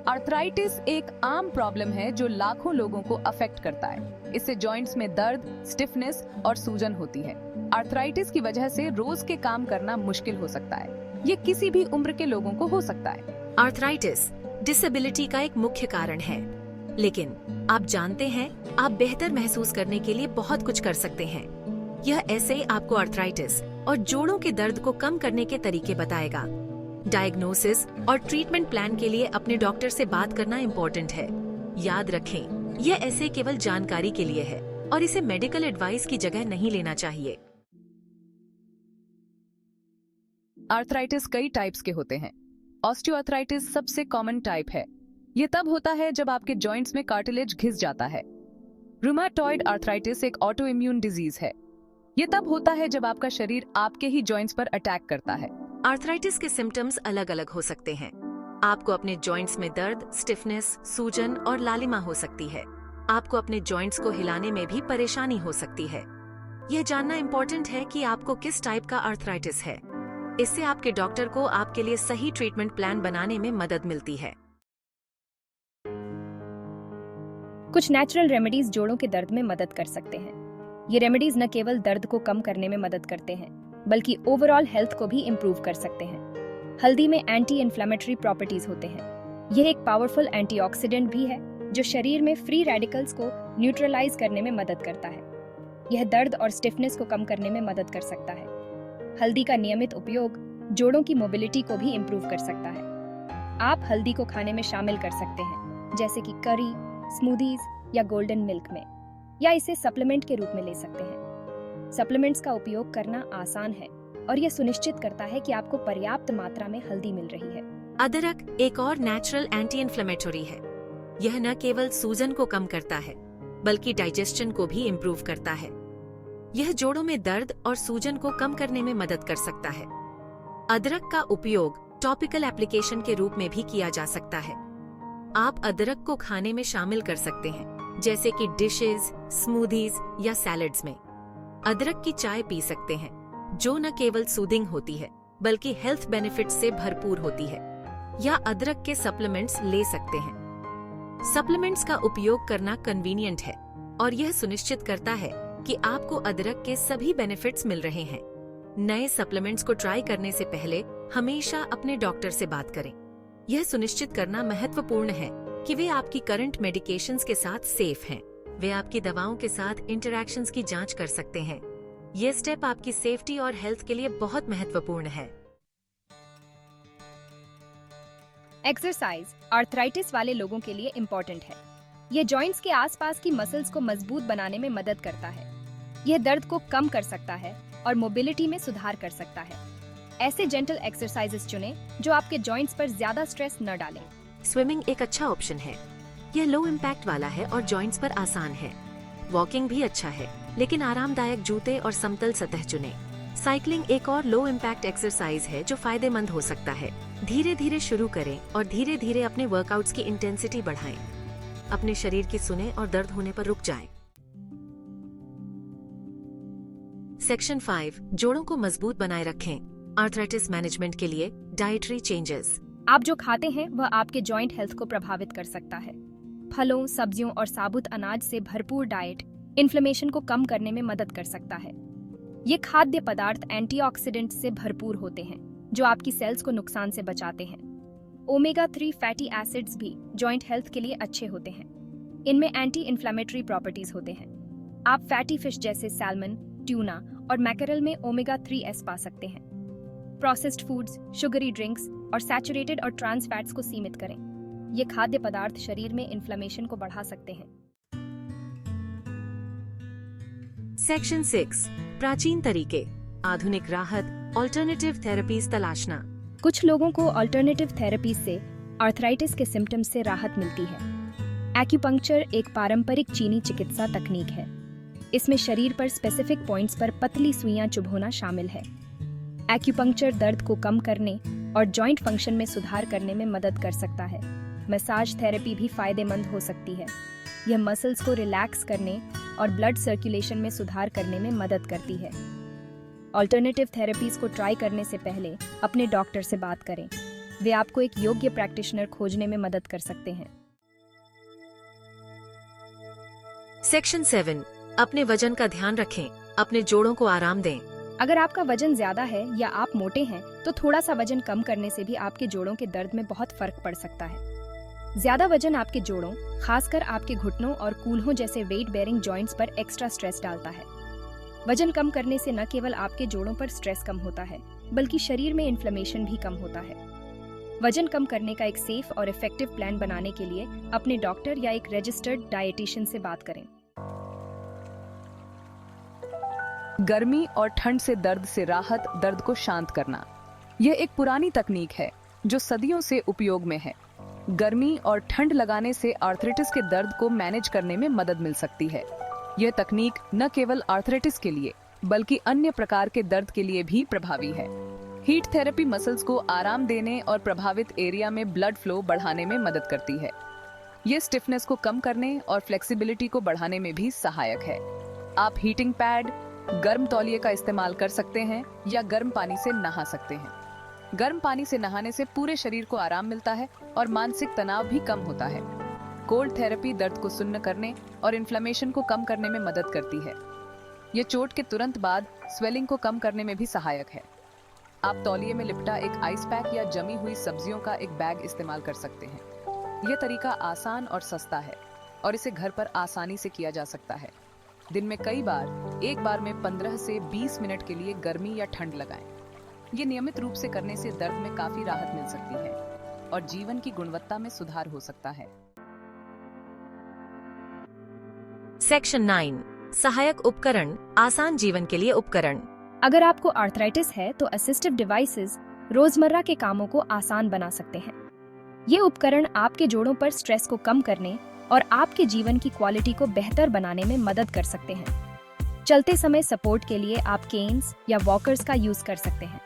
Arthritis एक आम problem है जो लाखों लोगों को अफेक्ट करता है। इससे जॉइंट्स में दर्द, स्टिफनेस और सूजन होती है। आर्थराइटिस की वजह से रोज के काम करना मुश्किल हो सकता है। ये किसी भी उम्र के लोगों को हो सकता है। आर्थराइटिस डिसेबिलिटी का एक मुख्य कारण है, लेकिन आप जानते हैं आप बेहतर महसूस करने के लिए बहुत कुछ कर सकते हैं। यह ऐसे आपको आर्थराइटिस और जोड़ों के दर्द को कम करने के तरीके बताएगा। डायग्नोसिस और ट्रीटमेंट प्लान के लिए अपने डॉक्टर से बात करना इम्पोर्टेंट है। याद रखें, यह ऐसे केवल जानकारी के लिए है और इसे मेडिकल एडवाइस की जगह नहीं लेना चाहिए। आर्थराइटिस कई टाइप्स के होते हैं। ऑस्टियोआर्थराइटिस सबसे कॉमन टाइप है। ये तब होता है जब आपके जॉइंट्स में कार्टिलेज घिस जाता है। रूमेटॉइड आर्थराइटिस एक ऑटो इम्यून डिजीज है। ये तब होता है जब आपका शरीर आपके ही जॉइंट्स पर अटैक करता है। आर्थराइटिस के सिम्टम्स अलग अलग हो सकते हैं। आपको अपने जॉइंट्स में दर्द, स्टिफनेस, सूजन और लालिमा हो सकती है। आपको अपने जॉइंट्स को हिलाने में भी परेशानी हो सकती है। यह जानना इम्पोर्टेंट है कि आपको किस टाइप का आर्थराइटिस है। इससे आपके डॉक्टर को आपके लिए सही ट्रीटमेंट प्लान बनाने में मदद मिलती है। कुछ नेचुरल रेमेडीज जोड़ों के दर्द में मदद कर सकते हैं। ये रेमेडीज न केवल दर्द को कम करने में मदद करते हैं, बल्कि ओवरऑल हेल्थ को भी इम्प्रूव कर सकते हैं। हल्दी में एंटी इन्फ्लेमेटरी प्रॉपर्टीज होते हैं। यह एक पावरफुल एंटीऑक्सीडेंट भी है जो शरीर में फ्री रेडिकल्स को न्यूट्रलाइज करने में मदद करता है। यह दर्द और स्टिफनेस को कम करने में मदद कर सकता है। हल्दी का नियमित उपयोग जोड़ों की मोबिलिटी को भी इम्प्रूव कर सकता है। आप हल्दी को खाने में शामिल कर सकते हैं, जैसे कि करी, स्मूदीज या गोल्डन मिल्क में, या इसे सप्लीमेंट के रूप में ले सकते हैं। सप्लीमेंट्स का उपयोग करना आसान है और यह सुनिश्चित करता है कि आपको पर्याप्त मात्रा में हल्दी मिल रही है। अदरक एक और नेचुरल एंटी इन्फ्लेमेटरी है। यह न केवल सूजन को कम करता है, बल्कि डाइजेशन को भी इम्प्रूव करता है। यह जोड़ों में दर्द और सूजन को कम करने में मदद कर सकता है। अदरक का उपयोग टॉपिकल एप्लीकेशन के रूप में भी किया जा सकता है। आप अदरक को खाने में शामिल कर सकते हैं, जैसे कि डिशेज, स्मूदीज या सैलेड्स में। अदरक की चाय पी सकते हैं, जो न केवल सूदिंग होती है, बल्कि हेल्थ बेनिफिट्स से भरपूर होती है। या अदरक के सप्लीमेंट्स ले सकते हैं। सप्लीमेंट्स का उपयोग करना कन्वीनियंट है और यह सुनिश्चित करता है कि आपको अदरक के सभी बेनिफिट्स मिल रहे हैं। नए सप्लीमेंट्स को ट्राई करने से पहले हमेशा अपने डॉक्टर से बात करें। यह सुनिश्चित करना महत्वपूर्ण है कि वे आपकी करंट मेडिकेशंस के साथ सेफ हैं। वे आपकी दवाओं के साथ इंटरैक्शंस की जांच कर सकते हैं। ये स्टेप आपकी सेफ्टी और हेल्थ के लिए बहुत महत्वपूर्ण है। एक्सरसाइज आर्थराइटिस वाले लोगों के लिए इम्पोर्टेंट है। यह जॉइंट्स के आसपास की मसल्स को मजबूत बनाने में मदद करता है। यह दर्द को कम कर सकता है और मोबिलिटी में सुधार कर सकता है। ऐसे जेंटल एक्सरसाइजेस चुनें जो आपके जॉइंट्स पर ज्यादा स्ट्रेस न डालें। स्विमिंग एक अच्छा ऑप्शन है। यह लो इम्पैक्ट वाला है और जॉइंट्स पर आसान है। वॉकिंग भी अच्छा है, लेकिन आरामदायक जूते और समतल सतह चुनें। साइकिलिंग एक और लो इम्पैक्ट एक्सरसाइज है जो फायदेमंद हो सकता है। धीरे धीरे शुरू करें और धीरे धीरे अपने वर्कआउट्स की इंटेंसिटी बढ़ाएं। अपने शरीर की सुने और दर्द होने पर रुक जाएं। सेक्शन 5 जोड़ों को मजबूत बनाए रखें। आर्थराइटिस मैनेजमेंट के लिए डाइटरी चेंजेस। आप जो खाते हैं वह आपके जॉइंट हेल्थ को प्रभावित कर सकता है। फलों, सब्जियों और साबुत अनाज से भरपूर डाइट इन्फ्लेमेशन को कम करने में मदद कर सकता है। ये खाद्य पदार्थ एंटीऑक्सीडेंट से भरपूर होते हैं जो आपकी सेल्स को नुकसान से बचाते हैं। ओमेगा 3 फैटी एसिड्स भी जॉइंट हेल्थ के लिए अच्छे होते हैं। इनमें एंटी इन्फ्लेमेटरी प्रॉपर्टीज होते हैं। आप फैटी फिश जैसे सैल्मन, ट्यूना और मैकेरल में ओमेगा 3s पा सकते हैं। प्रोसेस्ड फूड्स, शुगरी ड्रिंक्स और सैचुरेटेड और ट्रांस फैट्स को सीमित करें। ये खाद्य पदार्थ शरीर में इन्फ्लेमेशन को बढ़ा सकते हैं। सेक्शन 6 प्राचीन तरीके, आधुनिक राहत, ऑल्टरनेटिव थेरेपीज तलाशना। कुछ लोगों को ऑल्टरनेटिव थेरेपी से आर्थराइटिस के सिम्टम्स से राहत मिलती है। एक्यूपंक्चर एक पारंपरिक चीनी चिकित्सा तकनीक है। इसमें शरीर पर स्पेसिफिक पॉइंट्स पर पतली सुइयां चुभोना शामिल है। एक्यूपंक्चर दर्द को कम करने और जॉइंट फंक्शन में सुधार करने में मदद कर सकता है। मसाज थेरेपी भी फायदेमंद हो सकती है। यह मसल्स को रिलैक्स करने और ब्लड सर्कुलेशन में सुधार करने में मदद करती है। ऑल्टरनेटिव थेरेपीज को ट्राई करने से पहले अपने डॉक्टर से बात करें। वे आपको एक योग्य प्रैक्टिशनर खोजने में मदद कर सकते हैं। सेक्शन 7, अपने वजन का ध्यान रखें, अपने जोड़ों को आराम दें। अगर आपका वजन ज्यादा है या आप मोटे हैं तो थोड़ा सा वजन कम करने से भी आपके जोड़ों के दर्द में बहुत फर्क पड़ सकता है। ज्यादा वजन आपके जोड़ों, खासकर आपके घुटनों और कूल्हों जैसे वेट बेयरिंग जॉइंट्स पर एक्स्ट्रा स्ट्रेस डालता है। वजन कम करने से न केवल आपके जोड़ों पर स्ट्रेस कम होता है, बल्कि शरीर में इन्फ्लेमेशन भी कम होता है। वजन कम करने का एक सेफ और इफेक्टिव प्लान बनाने के लिए अपने डॉक्टर या एक रजिस्टर्ड डाइटिशियन से बात करें। गर्मी और ठंड से दर्द से राहत, दर्द को शांत करना। यह एक पुरानी तकनीक है जो सदियों से उपयोग में है। गर्मी और ठंड लगाने से आर्थराइटिस के दर्द को मैनेज करने में मदद मिल सकती है। यह तकनीक न केवल आर्थराइटिस के लिए बल्कि अन्य प्रकार के दर्द के लिए भी प्रभावी है। हीट थेरेपी मसल्स को आराम देने और प्रभावित एरिया में ब्लड फ्लो बढ़ाने में मदद करती है। यह स्टिफनेस को कम करने और फ्लेक्सिबिलिटी को बढ़ाने में भी सहायक है। आप हीटिंग पैड, गर्म तौलिए का इस्तेमाल कर सकते हैं या गर्म पानी से नहा सकते हैं। गर्म पानी से नहाने से पूरे शरीर को आराम मिलता है और मानसिक तनाव भी कम होता है। कोल्ड थेरेपी दर्द को सुन्न करने और इन्फ्लेमेशन को कम करने में मदद करती है। यह चोट के तुरंत बाद स्वेलिंग को कम करने में भी सहायक है। आप तौलिए में लिपटा एक आइस पैक या जमी हुई सब्जियों का एक बैग इस्तेमाल कर सकते हैं। यह तरीका आसान और सस्ता है और इसे घर पर आसानी से किया जा सकता है। दिन में कई बार, एक बार में 15 से 20 मिनट के लिए गर्मी या ठंड लगाएं। ये नियमित रूप से करने से दर्द में काफी राहत मिल सकती है और जीवन की गुणवत्ता में सुधार हो सकता है। सेक्शन 9, सहायक उपकरण, आसान जीवन के लिए उपकरण। अगर आपको आर्थराइटिस है तो असिस्टिव डिवाइसेस रोजमर्रा के कामों को आसान बना सकते हैं। ये उपकरण आपके जोड़ों पर स्ट्रेस को कम करने और आपके जीवन की क्वालिटी को बेहतर बनाने में मदद कर सकते हैं। चलते समय सपोर्ट के लिए आप केन्स या वॉकर्स का यूज कर सकते हैं।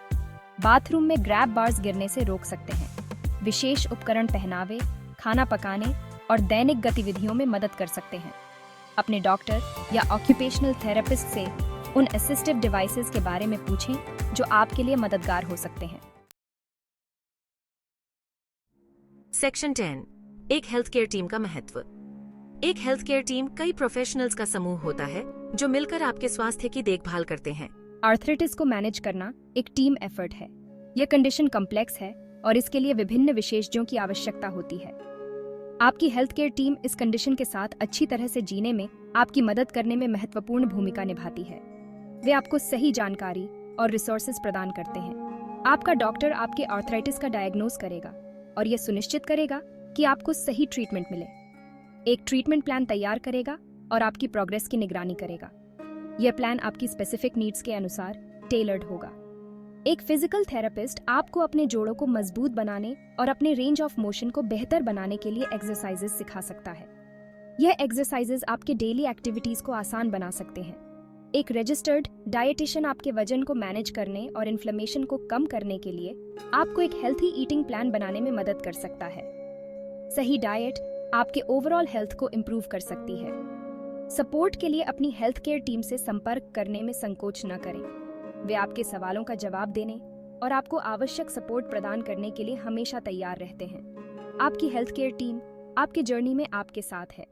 बाथरूम में ग्रैब बार्स गिरने से रोक सकते हैं। विशेष उपकरण पहनावे, खाना पकाने और दैनिक गतिविधियों में मदद कर सकते हैं। अपने डॉक्टर या ऑक्यूपेशनल थेरेपिस्ट से उन असिस्टिव डिवाइसेस के बारे में पूछें जो आपके लिए मददगार हो सकते हैं। सेक्शन 10, एक हेल्थ केयर टीम का महत्व। एक हेल्थ केयर टीम कई प्रोफेशनल्स का समूह होता है जो मिलकर आपके स्वास्थ्य की देखभाल करते हैं। आर्थराइटिस को मैनेज करना एक टीम एफर्ट है। यह कंडीशन कॉम्प्लेक्स है और इसके लिए विभिन्न विशेषज्ञों की आवश्यकता होती है। आपकी हेल्थ केयर टीम इस कंडीशन के साथ अच्छी तरह से जीने में आपकी मदद करने में महत्वपूर्ण भूमिका निभाती है। वे आपको सही जानकारी और रिसोर्सेज प्रदान करते हैं। आपका डॉक्टर आपके आर्थराइटिस का डायग्नोज करेगा और यह सुनिश्चित करेगा कि आपको सही ट्रीटमेंट मिले। एक ट्रीटमेंट प्लान तैयार करेगा और आपकी प्रोग्रेस की निगरानी करेगा। यह प्लान आपकी स्पेसिफिक नीड्स के अनुसार टेलर्ड होगा। एक फिजिकल थेरेपिस्ट आपको अपने जोड़ों को मजबूत बनाने और अपने रेंज ऑफ मोशन को बेहतर बनाने के लिए एक्सरसाइजेस सिखा सकता है। यह एक्सरसाइजेस आपके डेली एक्टिविटीज को आसान बना सकते हैं। एक रजिस्टर्ड डाइटिशियन आपके वजन को मैनेज करने और इन्फ्लेमेशन को कम करने के लिए आपको एक हेल्थी ईटिंग प्लान बनाने में मदद कर सकता है। सही डाइट आपके ओवरऑल हेल्थ को इम्प्रूव कर सकती है। सपोर्ट के लिए अपनी हेल्थ केयर टीम से संपर्क करने में संकोच न करें। वे आपके सवालों का जवाब देने और आपको आवश्यक सपोर्ट प्रदान करने के लिए हमेशा तैयार रहते हैं। आपकी हेल्थ केयर टीम आपके जर्नी में आपके साथ है।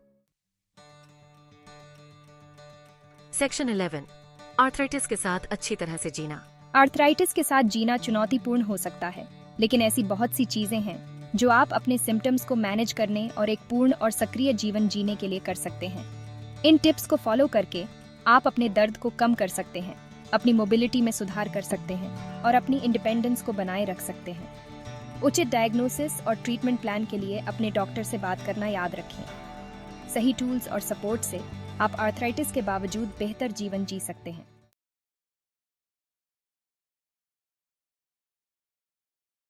सेक्शन 11, आर्थराइटिस के साथ अच्छी तरह से जीना। आर्थराइटिस के साथ जीना चुनौतीपूर्ण हो सकता है, लेकिन ऐसी बहुत सी चीजें हैं जो आप अपने सिम्टम्स को मैनेज करने और एक पूर्ण और सक्रिय जीवन जीने के लिए कर सकते हैं। इन टिप्स को फॉलो करके आप अपने दर्द को कम कर सकते हैं, अपनी मोबिलिटी में सुधार कर सकते हैं और अपनी इंडिपेंडेंस को बनाए रख सकते हैं। उचित डायग्नोसिस और ट्रीटमेंट प्लान के लिए अपने डॉक्टर से बात करना याद रखें। सही टूल्स और सपोर्ट से आप आर्थराइटिस के बावजूद बेहतर जीवन जी सकते हैं।